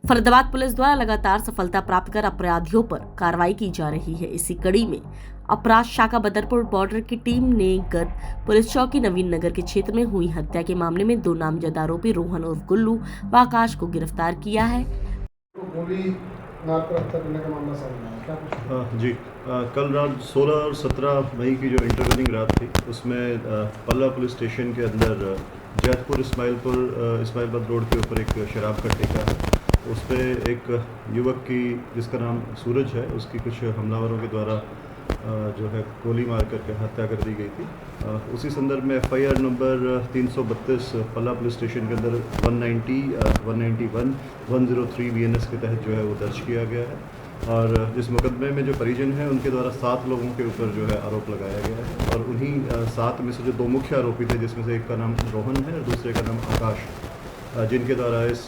Faridabad police द्वारा लगातार सफलता प्राप्त कर अपराधियों पर कार्रवाई की जा रही है। इसी कड़ी में अपराध शाखा बदरपुर बॉर्डर की टीम ने गत पुलिस चौकी नवीन नगर के क्षेत्र में हुई हत्या के मामले में 2 नामजद आरोपी रोहन उर्फ गुल्लू व आकाश को गिरफ्तार किया है। जी, कल रात 16 और 17 मई की जो इंटरवेनिंग रात थी उसमें पल्ला पुलिस स्टेशन के अंदर जैतपुर इस्माइलबाद रोड के ऊपर एक शराब का ठेका है। उस पर एक युवक की जिसका नाम सूरज है उसकी कुछ हमलावरों के द्वारा जो है गोली मार करके हत्या कर दी गई थी। उसी संदर्भ में FIR नंबर 332 पल्ला पुलिस स्टेशन के अंदर 190, 191, 103 BNS के तहत जो है वो दर्ज किया गया है और जिस मुकदमे में जो परिजन हैं उनके द्वारा 7 लोगों के ऊपर जो है आरोप लगाया गया है और उन्हीं 7 में से जो 2 मुख्य आरोपी थे जिसमें से एक का नाम रोहन है और दूसरे का नाम आकाश, जिनके द्वारा इस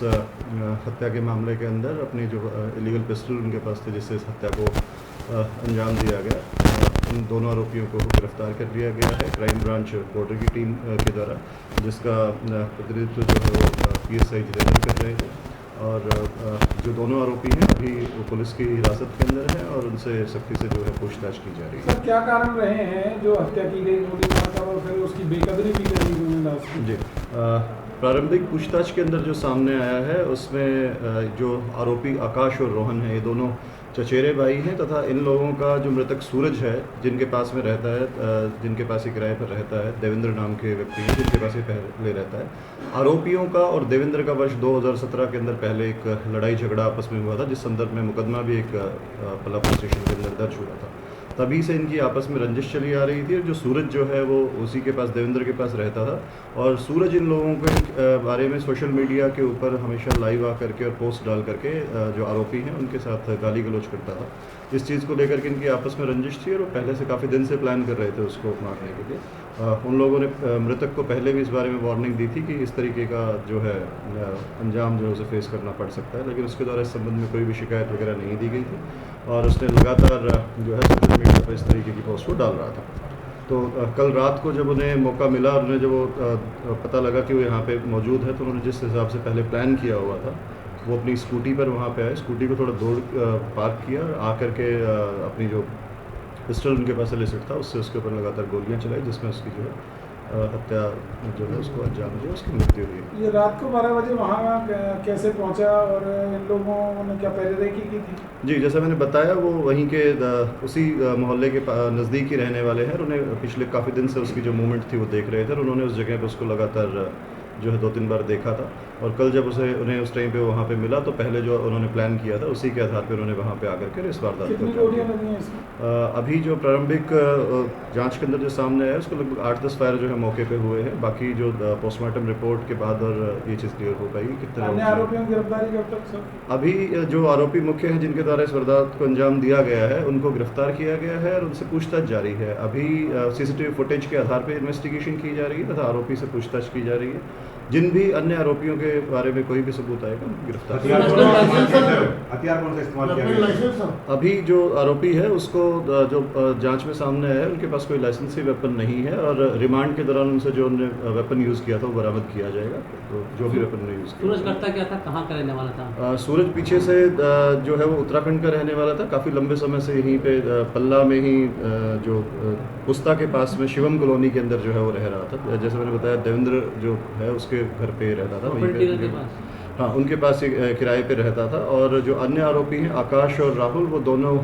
हत्या के मामले के अंदर अपनी जो इलीगल पिस्टल उनके पास थे जिससे इस हत्या को अंजाम दिया गया। उन दोनों आरोपियों को गिरफ्तार कर लिया गया है क्राइम ब्रांच बॉर्डर की टीम के द्वारा, जिसका प्रतिनिधित्व जो है वो PSI जितेंद्र कर रहे थे और जो दोनों आरोपी हैं अभी वो पुलिस की हिरासत के अंदर हैं और उनसे सख्ती से जो है पूछताछ की जा रही है। सर, क्या कारण रहे हैं जो हत्या की गई गोली मारकर और फिर उसकी बेकदरी भी करी? जी, प्रारंभिक पूछताछ के अंदर जो सामने आया है उसमें जो आरोपी आकाश और रोहन है ये दोनों चचेरे भाई हैं तथा इन लोगों का जो मृतक सूरज है जिनके पास में रहता है, जिनके पास ये किराए पर रहता है, देवेंद्र नाम के व्यक्ति हैं जिनके पास ये पहले रहता है। आरोपियों का और देवेंद्र का वर्ष 2017 के अंदर पहले एक लड़ाई झगड़ा आपस में हुआ था जिस संदर्भ में मुकदमा भी एक पल्ला पुलिस स्टेशन के अंदर दर्ज हुआ था। तभी से इनकी आपस में रंजिश चली आ रही थी और जो सूरज जो है वो उसी के पास देवेंद्र के पास रहता था और सूरज इन लोगों के बारे में सोशल मीडिया के ऊपर हमेशा लाइव आकर के और पोस्ट डाल करके जो आरोपी हैं उनके साथ गाली गलौज करता था। इस चीज़ को लेकर के इनकी आपस में रंजिश थी और वो पहले से काफ़ी दिन से प्लान कर रहे थे उसको मारने के लिए। उन लोगों ने मृतक को पहले भी इस बारे में वार्निंग दी थी कि इस तरीके का जो है अंजाम जो है उसे फेस करना पड़ सकता है, लेकिन उसके द्वारा इस संबंध में कोई भी शिकायत वगैरह नहीं दी गई थी और उसने लगातार जो है सोशल मीडिया पर इस तरीके की पोस्ट को डाल रहा था। तो कल रात को जब उन्हें मौका मिला और उन्हें जब वो पता लगा कि वो यहाँ पे मौजूद है तो उन्होंने जिस हिसाब से पहले प्लान किया हुआ था वो अपनी स्कूटी पर वहाँ पे आए, स्कूटी को थोड़ा दूर पार्क किया और आकर के अपनी जो पिस्टल उनके पास इलिसिट था उससे उसके ऊपर लगातार गोलियाँ चलाई जिसमें उसकी जो है हत्या जो है उसको अंजाम दिया, उसकी मृत्यु हुई। ये रात को 12 बजे वहाँ कैसे पहुँचा और इन लोगों ने क्या पहले देखी की थी? जी, जैसा मैंने बताया वो वहीं के उसी मोहल्ले के नज़दीक ही रहने वाले हैं और उन्हें पिछले काफ़ी दिन से उसकी जो मूवमेंट थी वो देख रहे थे और उन्होंने उस जगह पर उसको लगातार जो है 2-3 बार देखा था और कल जब उन्हें उस टाइम पे वहाँ पे मिला तो पहले जो उन्होंने प्लान किया था उसी के आधार पे उन्होंने वहाँ पे आकर के इस वारदात को अभी जो प्रारंभिक जांच के अंदर जो सामने आया उसको लगभग 8-10 फायर जो है मौके पे हुए हैं। बाकी जो पोस्टमार्टम रिपोर्ट के बाद और ये चीज़ क्लियर हो पाएगी कितने आरोपियों की गिरफ्तारी कब तक सर? अभी जो आरोपी मुख्य हैं जिनके द्वारा इस वारदात को अंजाम दिया गया है उनको गिरफ्तार किया गया है और उनसे पूछताछ जारी है। अभी CCTV फुटेज के आधार पर इन्वेस्टिगेशन की जा रही है तथा आरोपी से पूछताछ की जा रही है। जिन भी अन्य आरोपियों के बारे में कोई भी सबूत आएगा गिरफ्तार। हथियार कौन सा इस्तेमाल किया गया? अभी जो आरोपी है उसको जो जांच में सामने आया उनके पास कोई लाइसेंसी वेपन नहीं है और रिमांड के दौरान उनसे जो उन्होंने वेपन यूज़ किया था वो बरामद किया जाएगा। तो जो भी वेपन ने यूज़ किया। सूरज करता क्या था, कहाँ का रहने वाला था? सूरज पीछे से जो है वो उत्तराखंड का रहने वाला था, काफ़ी लंबे समय से यहीं पे पल्ला में ही जो पुस्ता के पास में शिवम कॉलोनी के अंदर जो है वो रह रहा था। जैसे मैंने बताया देवेंद्र जो है उसके घर पे रहता था वहीं पे, हाँ उनके पास किराए पे रहता था और जो अन्य आरोपी हैं आकाश और राहुल वो दोनों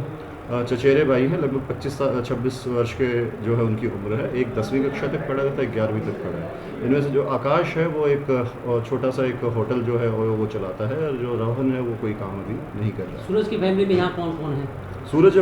चचेरे भाई हैं, लगभग 25-26 वर्ष के जो है उनकी उम्र है। एक 10वीं कक्षा तक पढ़ा था, एक 11वीं तक पढ़ा है। इनमें से जो आकाश है वो एक छोटा सा एक होटल जो है वो चलाता है और जो रोहन है वो कोई काम अभी नहीं कर रहा है। सूरज की फैमिली में यहाँ कौन कौन है? सूरज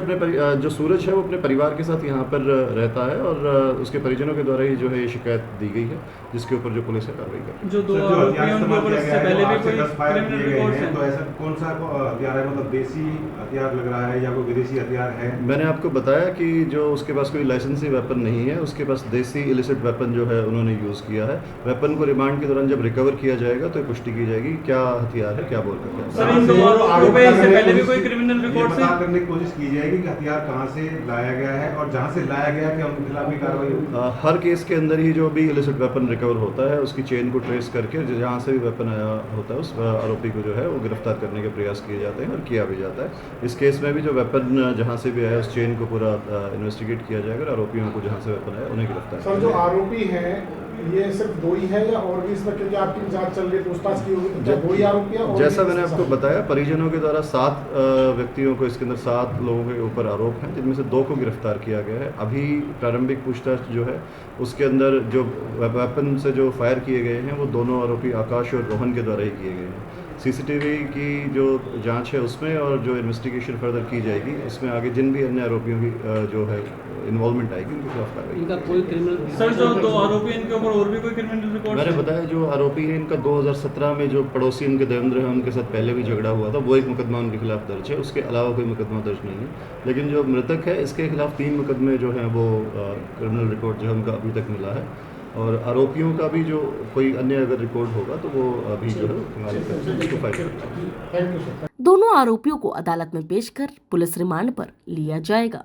जो सूरज है वो अपने परिवार के साथ यहाँ पर रहता है और उसके परिजनों के द्वारा ही जो है ये शिकायत दी गई है जिसके ऊपर जो पुलिस है कार्रवाई कर रही है। जो 2 आरोपियों के ऊपर इससे पहले भी कोई क्रिमिनल रिकॉर्ड्स हैं, तो ऐसा कौन सा हथियार है? मतलब देसी हथियार लग रहा है या कोई विदेशी हथियार है? मैंने आपको बताया कि जो उसके पास कोई लाइसेंसी वेपन नहीं है, उसके पास देसी इलिसिट वेपन जो है उन्होंने यूज़ किया है। वेपन को रिमांड के दौरान जब रिकवर किया जाएगा तो पुष्टि की जाएगी क्या हथियार है, क्या बोल कर सर, इन दो आरोपों पे इससे पहले भी कोई क्रिमिनल रिकॉर्ड से करने की कोशिश की जाएगी कि हथियार कहां से लाया गया है और जहां से लाया गया क्या उनके खिलाफ भी कार्रवाई होगी? हर केस के अंदर ही जो भी इलिसिट वेपन रिकवर होता है उसकी चेन को ट्रेस करके जहाँ से भी वेपन आया होता है उस आरोपी को जो है वो गिरफ्तार करने के प्रयास किए जाते हैं और किया भी जाता है। इस केस में भी जो वेपन जहाँ से भी आया उस चेन को पूरा इन्वेस्टिगेट किया जाएगा और आरोपियों को जहाँ से वेपन आया उन्हें गिरफ्तार सर, जो आरोपी हैं ये सिर्फ दो ही है या और भी इसमें, क्योंकि आपकी जांच चल रही है, पूछताछ की होगी, तो क्या दो ही आरोपी है? जैसा मैंने आपको बताया, परिजनों के द्वारा 7 व्यक्तियों को, इसके अंदर 7 लोगों के ऊपर आरोप हैं, जिनमें से 2 को गिरफ्तार किया गया है। अभी प्रारंभिक पूछताछ जो है उसके अंदर जो वेपन से जो फायर किए गए हैं वो दोनों आरोपी आकाश और रोहन के द्वारा ही किए गए हैं। सीसीटीवी की जो जांच है उसमें और जो इन्वेस्टिगेशन फर्दर की जाएगी उसमें आगे जिन भी अन्य आरोपियों की जो है इन्वॉल्वमेंट आएगी उनके खिलाफ कार्रवाई। इनका कोई क्रिमिनल सर, जो 2 आरोपी इनके ऊपर और भी कोई क्रिमिनल रिकॉर्ड? मैंने बताया जो आरोपी है इनका 2017 में जो पड़ोसी इनके देवेंद्र है उनके साथ पहले भी झगड़ा हुआ था, वो एक मुकदमा उनके खिलाफ दर्ज है। उसके अलावा कोई मुकदमा दर्ज नहीं है। लेकिन जो मृतक है इसके खिलाफ 3 मुकदमे जो हैं वो क्रिमिनल रिकॉर्ड जो है उनका अभी तक मिला है और आरोपियों का भी जो कोई अन्य अगर रिकॉर्ड होगा तो वो अभी जो है उसको फाइल करेंगे। दोनों आरोपियों को अदालत में पेश कर पुलिस रिमांड पर लिया जाएगा।